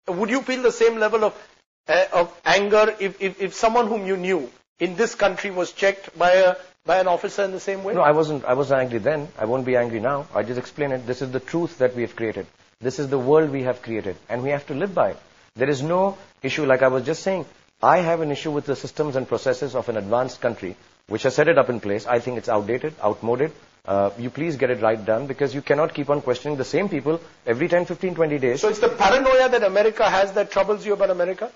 Would you feel the same level of anger if someone whom you knew in this country was checked by an officer in the same way? No, I wasn't angry then. I won't be angry now. I just explain it. This is the truth that we have created. This is the world we have created, and we have to live by it. There is no issue, like I was just saying. I have an issue with the systems and processes of an advanced country, which has set it up in place. I think it's outdated, outmoded. You please get it right done, because you cannot keep on questioning the same people every 10, 15, 20 days. So it's the paranoia that America has that troubles you about America?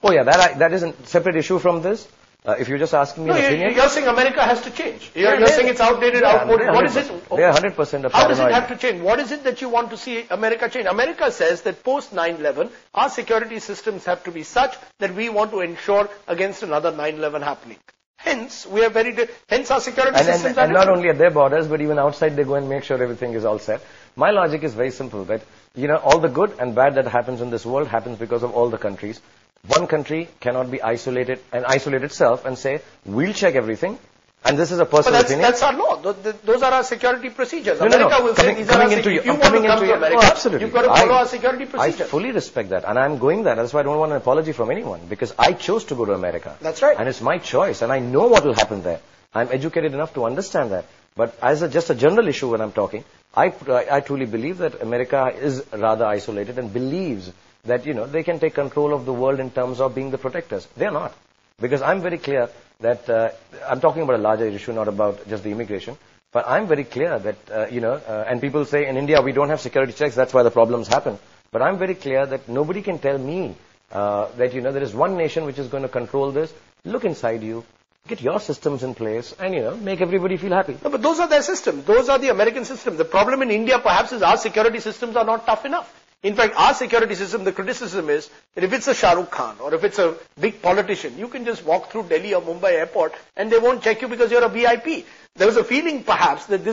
Oh yeah, that is a separate issue from this. If you're just asking me an opinion. You're saying America has to change. You're saying it's outdated, outmoded. What is it? They are 100% paranoid. How does it have to change? What is it that you want to see America change? America says that post 9/11, our security systems have to be such that we want to ensure against another 9/11 happening. Hence, we are hence our security systems are and not only at their borders, but even outside they go and make sure everything is all set. My logic is very simple, that, all the good and bad that happens in this world happens because of all the countries. One country cannot be isolated and isolate itself and say, we'll check everything, and this is a personal opinion. That's our law. Those are our security procedures. America will say, these are our security. If you want to come to America, absolutely. You've got to follow our security procedures. I fully respect that, and I'm going there. That's why I don't want an apology from anyone, because I chose to go to America. That's right. And it's my choice, and I know what will happen there. I'm educated enough to understand that. But as just a general issue when I'm talking, I truly believe that America is rather isolated and believes that, they can take control of the world in terms of being the protectors. They're not. Because I'm very clear that, I'm talking about a larger issue, not about just the immigration. But I'm very clear that, and people say in India we don't have security checks, that's why the problems happen. But I'm very clear that nobody can tell me that, there is one nation which is going to control this. Look inside you. Get your systems in place and, make everybody feel happy. No, but those are their systems. Those are the American systems. The problem in India perhaps is our security systems are not tough enough. In fact, our security system, the criticism is that if it's a Shah Rukh Khan or if it's a big politician, you can just walk through Delhi or Mumbai airport and they won't check you because you're a VIP. There was a feeling perhaps that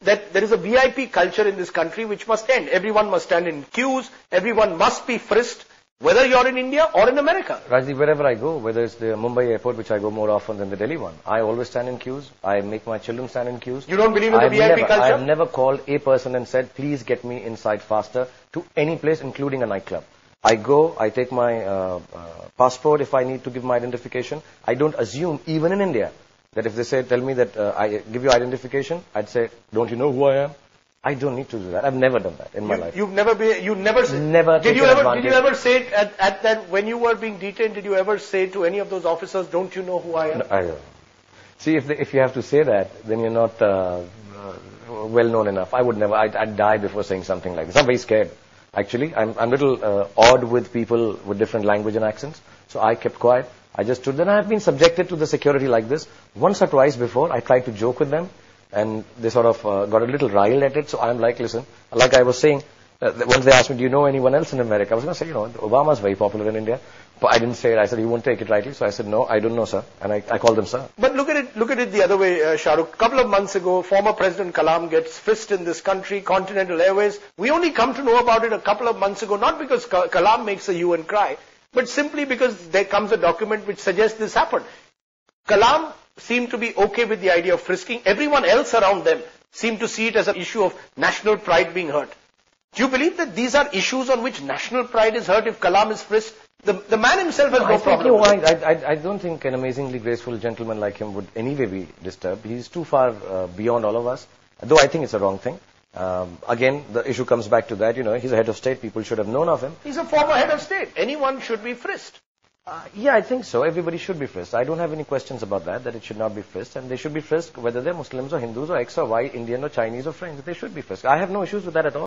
that there is a VIP culture in this country which must end. Everyone must stand in queues. Everyone must be frisked, whether you're in India or in America. Rajdeep, wherever I go, whether it's the Mumbai airport, which I go more often than the Delhi one, I always stand in queues. I make my children stand in queues. You don't believe in the VIP culture? I have never called a person and said, please get me inside faster to any place, including a nightclub. I go, I take my passport if I need to give my identification. I don't assume, even in India, that if they say, tell me that I give you identification, I'd say, don't you know who I am? I don't need to do that. I've never done that in my life. Did you ever say at that, when you were being detained, did you ever say to any of those officers, don't you know who I am? No, I don't. See, if you have to say that, then you're not well known enough. I would never. I'd die before saying something like this. I'm very scared. Actually, I'm a little odd with people with different language and accents. So I kept quiet. I just stood there. And I've been subjected to the security like this once or twice before. I tried to joke with them. And they sort of got a little riled at it. So I'm like, listen, like I was saying, once they asked me, do you know anyone else in America? I was going to say, Obama's very popular in India. But I didn't say it. I said, you won't take it rightly. So I said, no, I don't know, sir. And I called them, sir. But look at it the other way, Shah Rukh. A couple of months ago, former President Kalam gets frisked in this country, Continental Airways. We only come to know about it a couple of months ago, not because Kalam makes a hue and cry, but simply because there comes a document which suggests this happened. Kalam seemed to be okay with the idea of frisking. Everyone else around them seemed to see it as an issue of national pride being hurt. Do you believe that these are issues on which national pride is hurt if Kalam is frisked? The man himself has no problem with it. I don't think an amazingly graceful gentleman like him would anyway be disturbed. He's too far beyond all of us, though I think it's a wrong thing. Again, the issue comes back to that, he's a head of state. People should have known of him. He's a former head of state. Anyone should be frisked. Yeah, I think so. Everybody should be frisked. I don't have any questions about that it should not be frisked. And they should be frisked whether they're Muslims or Hindus or X or Y, Indian or Chinese or French. They should be frisked. I have no issues with that at all.